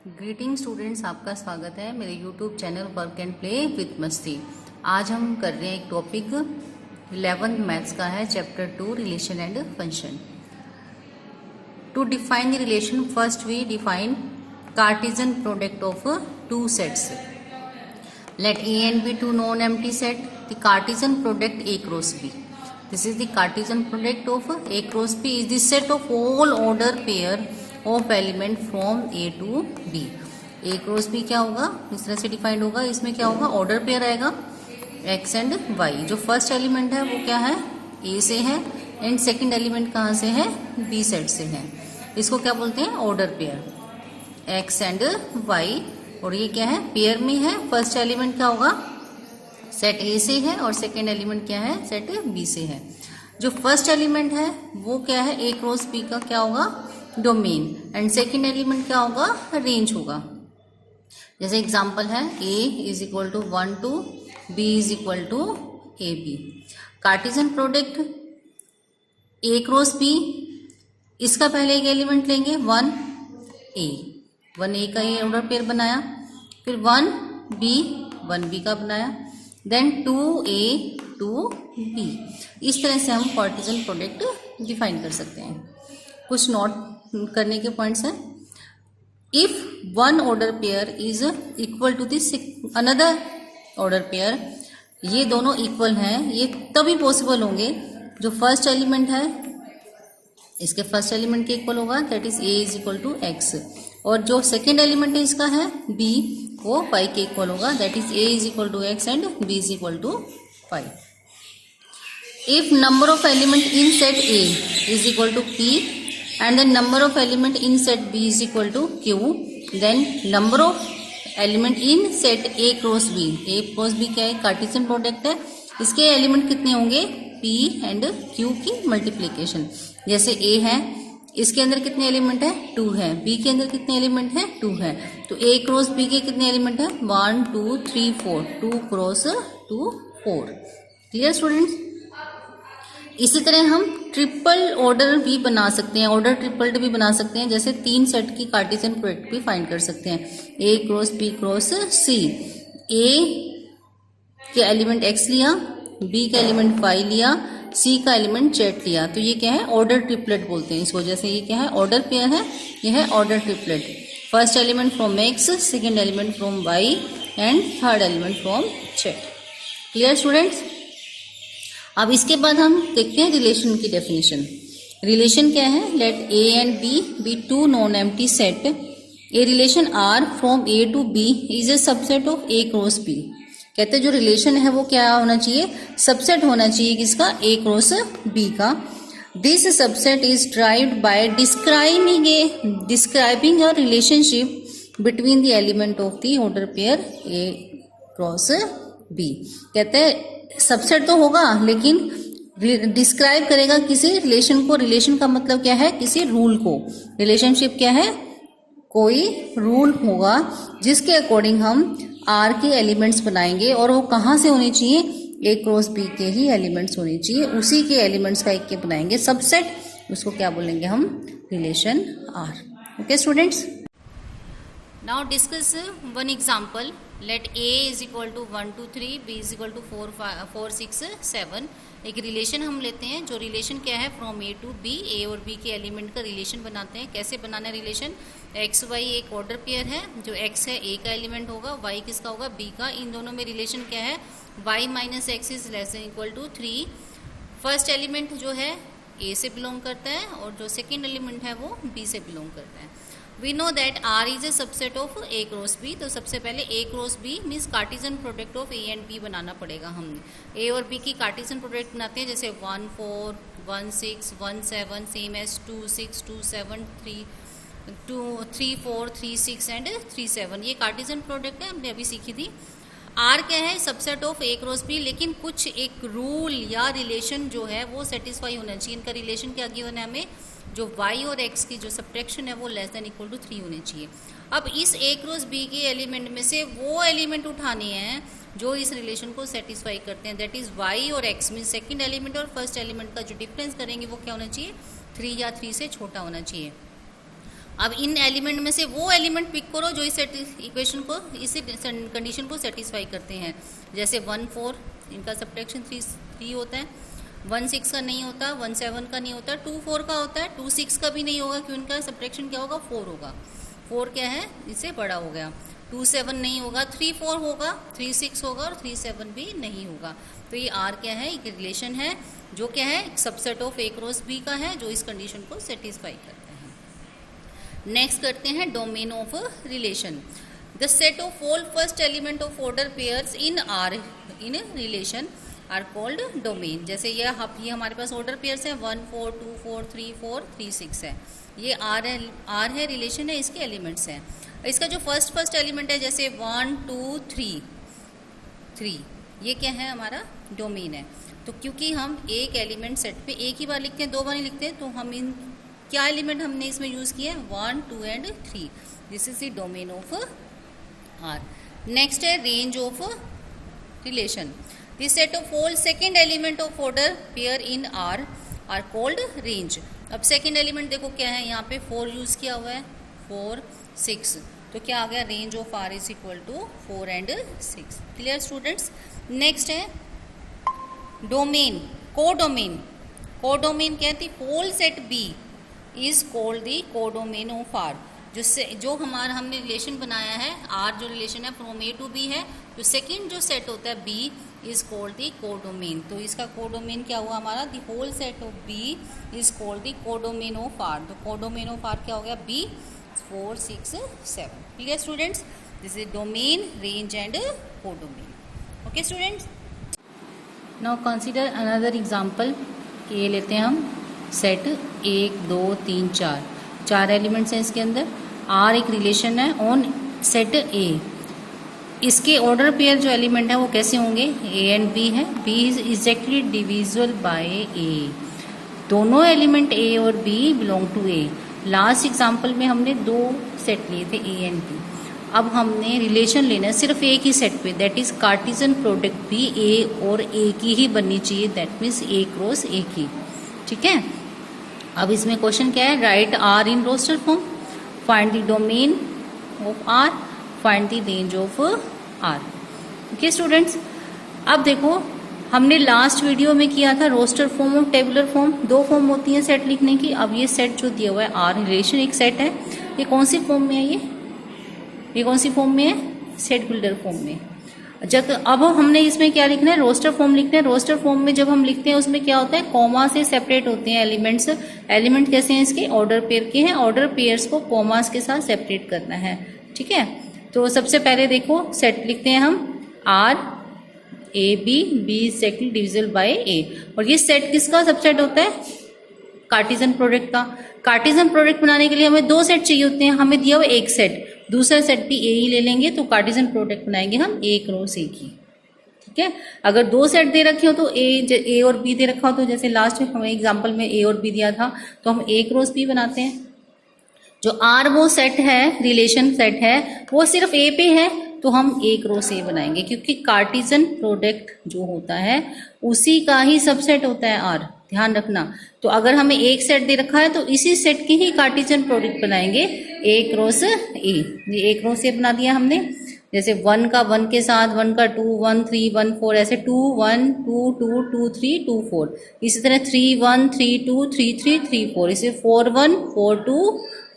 Greeting students, आपका स्वागत है मेरे YouTube channel work and play with मस्ती। आज हम कर रहे हैं एक टॉपिक 11th मैथ्स का है, chapter 2 relation and function. To define the relation, first we define Cartesian product of two sets. Let A and B two non-empty set. The Cartesian product A cross B. This is the Cartesian product of A cross B is the set of all order pair of element from A to B. A cross B क्या होगा, इस तरह से defined होगा। इसमें क्या होगा, order pair आएगा X एंड Y। जो फर्स्ट एलिमेंट है वो क्या है, A से है, एंड सेकंड एलिमेंट कहाँ से है, B सेट से है। इसको क्या बोलते हैं, order pair X and Y। और ये क्या है, पेयर में है। फर्स्ट एलिमेंट क्या होगा, सेट A से है, और सेकेंड एलिमेंट क्या है, सेट B से है। जो फर्स्ट एलिमेंट है वो क्या है, A क्रॉस B का क्या होगा, डोमेन, एंड सेकेंड एलिमेंट क्या होगा, रेंज होगा। जैसे एग्जांपल है A is equal to 1 to B is equal to AB। Cartesian product A cross B, इसका पहले एक एलिमेंट लेंगे 1A का ये ऑर्डर पेयर बनाया, फिर 1B का बनाया, देन 2A 2B। इस तरह से हम कार्टेशियन प्रोडक्ट डिफाइन कर सकते हैं। कुछ नोट करने के पॉइंट्स हैं। If one order pair is equal to this another order pair, ये दोनों इक्वल हैं, ये तभी पॉसिबल होंगे जो फर्स्ट एलिमेंट है इसके फर्स्ट एलिमेंट के इक्वल होगा, that is A is equal to X, और जो सेकेंड एलिमेंट है इसका है B, वो Y के इक्वल होगा, that is A is equal to X and B is equal to Y। If number of element in set A is equal to P and the number of element in set B is equal to Q, then number of element in set A cross B क्या है, Cartesian product है, इसके element कितने होंगे, P and Q की multiplication. जैसे A है, इसके अंदर कितने एलिमेंट है, 2 है, B के अंदर कितने एलिमेंट है, 2 है, तो A क्रॉस B के कितने एलिमेंट है, 1 2 3 4, 2 क्रॉस 2 4। Clear students. इसी तरह हम ट्रिपल ऑर्डर भी बना सकते हैं, ऑर्डर ट्रिपल्ड भी बना सकते हैं। जैसे 3 सेट की कार्टेशियन प्रोडक्ट भी फाइंड कर सकते हैं, A cross B cross C। A के एलिमेंट X लिया, B का एलिमेंट Y लिया, C का एलिमेंट Z लिया, तो ये क्या है, ऑर्डर ट्रिपलेट बोलते हैं इसको। जैसे ये क्या है, ऑर्डर पेयर है, ये है order triplet. First element from X, second element from Y and third element from Z। Clear students. अब इसके बाद हम देखते हैं रिलेशन की डेफिनेशन। रिलेशन क्या है, let A and B be two non empty set. A relation R from A to B is a subset of A cross B। कहते हैं जो रिलेशन है वो क्या होना चाहिए, सबसेट होना चाहिए किसका, A क्रॉस B का। This subset is derived by describing a relationship between the element of the order pair A cross B। कहते हैं सबसेट तो होगा लेकिन डिस्क्राइब करेगा किसी रिलेशन को। रिलेशन का मतलब क्या है, किसी रूल को। रिलेशनशिप क्या है, कोई रूल होगा जिसके अकॉर्डिंग हम R के एलिमेंट्स बनाएंगे, और वो कहाँ से होने चाहिए, A क्रॉस B के ही एलिमेंट्स होने चाहिए, उसी के एलिमेंट्स का एक के बनाएंगे सबसेट, उसको क्या बोलेंगे हम, relation R। Okay students. Now discuss one example. Let A is equal to 1 2 3, B is equal to 4 6 7। एक रिलेशन हम लेते हैं, जो रिलेशन क्या है, from A to B, A और B के एलिमेंट का रिलेशन बनाते हैं। कैसे बनाना है रिलेशन, X Y एक ऑर्डर पेयर है, जो X है A का एलिमेंट होगा, Y किसका होगा, B का। इन दोनों में रिलेशन क्या है, Y minus X is less than equal to 3। First element जो है A से बिलोंग करता है, और जो सेकेंड एलिमेंट है वो B से बिलोंग करता है। We know that R is a subset of A cross B। तो सबसे पहले A cross B means Cartesian product of A and B बनाना पड़ेगा हमें। A और B की कार्टेशियन प्रोडक्ट बनाते हैं, जैसे 1 4 1 6 1 7, सेम एज 2 6 2 7 3 4 3 6 एंड 3 7। ये कार्टेशियन प्रोडक्ट है, हमने अभी सीखी थी। R क्या है, subset of A cross B, लेकिन कुछ एक रूल या रिलेशन जो है वो सेटिस्फाई होना चाहिए। इनका रिलेशन क्या गिवन है हमें, जो Y और X की जो सब्ट्रैक्शन है वो लेस देन इक्वल टू 3 होनी चाहिए। अब इस A क्रॉस B के एलिमेंट में से वो एलिमेंट उठाने हैं जो इस रिलेशन को सेटिस्फाई करते हैं, दैट इज Y और X मीन सेकंड एलिमेंट और फर्स्ट एलिमेंट का जो डिफरेंस करेंगे वो क्या होना चाहिए, 3 या 3 से छोटा होना चाहिए। अब इन एलिमेंट में से वो एलिमेंट पिक करो जो इस इक्वेशन को, इस कंडीशन को सेटिस्फाई करते हैं। जैसे 1 4 इनका सब्ट्रैक्शन 3 होता है, 1 6 का नहीं होता, 1 7 का नहीं होता, 2 4 का होता है, 2 6 का भी नहीं होगा क्योंकि इनका सब्ट्रैक्शन क्या होगा, 4 होगा। 4 क्या है, इससे बड़ा हो गया। 2 7 नहीं होगा, 3 4 होगा, 3 6 होगा और 3 7 भी नहीं होगा। तो ये आर क्या है, एक रिलेशन है जो क्या है, एक subset of A cross B का है जो इस कंडीशन को सेटिस्फाई करता है। नेक्स्ट करते हैं domain of relation. The set of all first element of order pairs in R in relation R called domain. जैसे ये हमारे पास ऑर्डर पेयर्स हैं 1 4 2 4 3 4 3 6 है, ये आर है रिलेशन है, इसके एलिमेंट्स हैं। इसका जो फर्स्ट एलिमेंट है जैसे 1 2 3 ये क्या है, हमारा डोमेन है। तो क्योंकि हम एक एलिमेंट सेट पे एक ही बार लिखते हैं, 2 बार नहीं लिखते, तो हम इन क्या एलिमेंट हमने इसमें यूज किया है, 1 2 and 3। This is the domain of R. Next है range of relation. This set of all second element of order pair in R R called range. अब सेकेंड एलिमेंट देखो क्या है, यहाँ पे 4 यूज किया हुआ है, 4 6, तो क्या आ गया, range of R is equal to 4 and 6। Clear students. Next है डोमेन, कोडोमेन। कोडोमेन क्या थी, whole set B is called the codomain of R. जिससे जो हमारा हमने रिलेशन बनाया है, आर जो रिलेशन है फ्रॉम ए टू बी है, तो सेकंड जो सेट होता है B is called the codomain. तो इसका कोडोमेन क्या हुआ हमारा, the whole set of B is called the codomain of R. तो कोडोमेन ऑफ आर क्या हो गया, B 4 6 7। Clear students, this is domain, range and codomain. Okay students, now consider another example. ये लेते हैं हम सेट 1 2 3 4 एलिमेंट्स हैं इसके अंदर। आर एक रिलेशन है ऑन सेट ए। इसके ऑर्डर पेयर जो एलिमेंट है वो कैसे होंगे, ए एंड बी है। B is exactly divisible by A. दोनों एलिमेंट ए और B belong to A. Last example में हमने 2 सेट लिए थे, ए एंड बी। अब हमने रिलेशन लेना है सिर्फ एक ही सेट पे, दैट इज कार्टिजन प्रोडक्ट भी ए और ए की ही बननी चाहिए, that means A cross A की। ठीक है, अब इसमें क्वेश्चन क्या है, write R in roster form, find the domain of R, find the range of R. Okay students, अब देखो हमने लास्ट वीडियो में किया था रोस्टर फॉर्म और टेबुलर फॉर्म। 2 फॉर्म होती है सेट लिखने की। अब ये सेट जो दिया हुआ है आर रिलेशन एक सेट है, ये कौन सी फॉर्म में है, ये कौन सी फॉर्म में है, सेट बिल्डर फॉर्म में। जब अब हमने इसमें क्या लिखना है, रोस्टर फॉर्म लिखना है। रोस्टर फॉर्म में जब हम लिखते हैं उसमें क्या होता है, कॉमा से सेपरेट होते हैं एलिमेंट्स। एलिमेंट कैसे हैं इसके, ऑर्डर पेयर के हैं। ऑर्डर पेयर्स को कॉमास के साथ सेपरेट करना है। ठीक है, तो सबसे पहले देखो सेट लिखते हैं हम R A B, B exactly divisible by A. और ये सेट किसका सबसेट होता है, कार्टिजन प्रोडक्ट का। कार्टिजन प्रोडक्ट बनाने के लिए हमें 2 सेट चाहिए होते हैं, हमें दिया हुआ एक सेट, दूसरा सेट भी ए ही ले लेंगे, तो कार्टिजन प्रोडक्ट बनाएंगे हम ए क्रॉस ए की। ठीक है, अगर 2 सेट दे रखे हो तो ए और बी दे रखा हो, तो जैसे लास्ट में हमें एग्जांपल में ए और बी दिया था, तो हम ए क्रॉस बी बनाते हैं। जो आर वो सेट है, रिलेशन सेट है, वो सिर्फ ए पे है, तो हम ए क्रॉस ए बनाएंगे, क्योंकि कार्टिजन प्रोडक्ट जो होता है उसी का ही सबसेट होता है आर, ध्यान रखना। तो अगर हमें एक सेट दे रखा है तो इसी सेट की ही कार्टिजन प्रोडक्ट बनाएंगे, ए क्रॉस ए। ये ए क्रॉस ए बना दिया हमने। जैसे 1 का 1 के साथ, 1 का 2 1 3 1 4, ऐसे 2 1 2 2 2 3 2 4। इसी तरह 3 1 3 2 3 3 3 4, इसे 4 1 4 2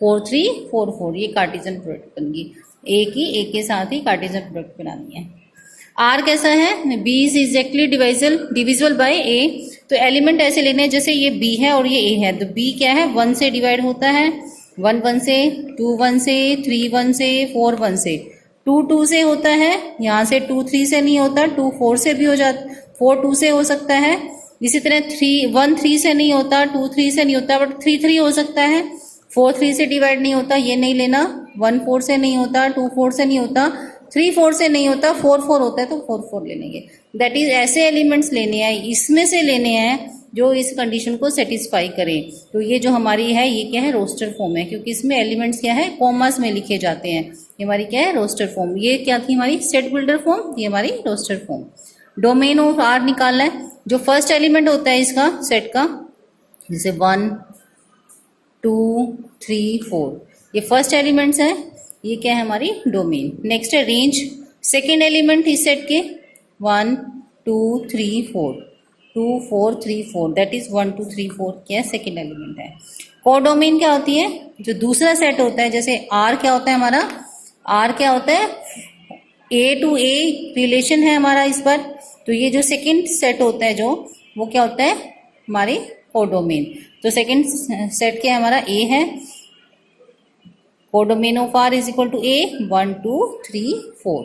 4 3 4 4। ये कार्टिजन प्रोडक्ट बन गई, ए की ए के साथ ही कार्टिजन प्रोडक्ट बनानी है। आर कैसा है, B is exactly divisible by A. तो एलिमेंट ऐसे लेने हैं जैसे ये बी है और ये ए है, तो बी क्या है, 1 से डिवाइड होता है, 1 1 से, 2 1 से, 3 1 से, 4 1 से, 2 2 से होता है, यहाँ से 2 3 से नहीं होता, 2 4 से भी हो जाता, 4 2 से हो सकता है। इसी तरह 1 3 से नहीं होता, 2 3 से नहीं होता, बट 3 3 हो सकता है। 4 3 से डिवाइड नहीं होता, ये नहीं लेना। 1 4 से नहीं होता, 2 4 से नहीं होता, 3 4 से नहीं होता, 4 4 होता है, तो 4 4 ले लेंगे। दैट इज ऐसे एलिमेंट्स लेने हैं, इसमें से लेने हैं जो इस कंडीशन को सेटिस्फाई करें। तो ये जो हमारी है, ये क्या है, रोस्टर फॉर्म है, क्योंकि इसमें एलिमेंट्स क्या है, कॉमास में लिखे जाते हैं। ये हमारी क्या है, रोस्टर फॉर्म। ये क्या थी हमारी, सेट बिल्डर फॉर्म, ये हमारी roster form. Domain of R निकालना है। जो फर्स्ट एलिमेंट होता है इसका सेट का, जैसे 1 2 3 4, ये फर्स्ट एलिमेंट्स है, ये क्या है हमारी डोमेन। नेक्स्ट है रेंज, सेकेंड एलिमेंट इस सेट के 1 2 3 4 2 4 3 4 दैट इज 1 2 3 4 क्या सेकेंड एलिमेंट है। कोडोमेन क्या होती है, जो दूसरा सेट होता है, जैसे आर क्या होता है हमारा, आर क्या होता है ए टू ए रिलेशन है हमारा इस पर, तो ये जो सेकेंड सेट होता है जो वो क्या होता है हमारे कोडोमेन। तो सेकेंड सेट क्या है हमारा ए है, codomain of R is equal to A 1 2 3 4।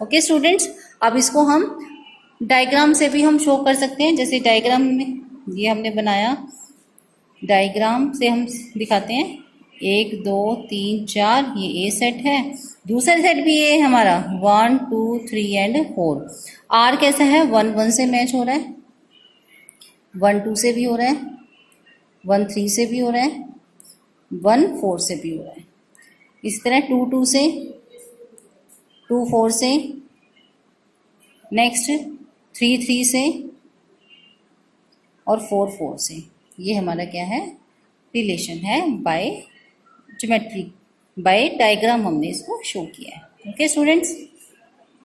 Okay students, अब इसको हम डायग्राम से भी हम शो कर सकते हैं। जैसे डायग्राम में ये हमने बनाया, डायग्राम से हम दिखाते हैं 1 2 3 4 ये ए सेट है, दूसरा सेट भी ये है हमारा 1 2 3 एंड 4। आर कैसा है 1 1 से मैच हो रहा है, 1 2 से भी हो रहा है, 1 3 से भी हो रहा है, 1 4 से भी हो रहा है। इस तरह 2 2 से, 2 4 से, नेक्स्ट 3 3 से और 4 4 से। ये हमारा क्या है रिलेशन है बाय ज्योमेट्री, बाय डायग्राम हमने इसको शो किया है। Okay students.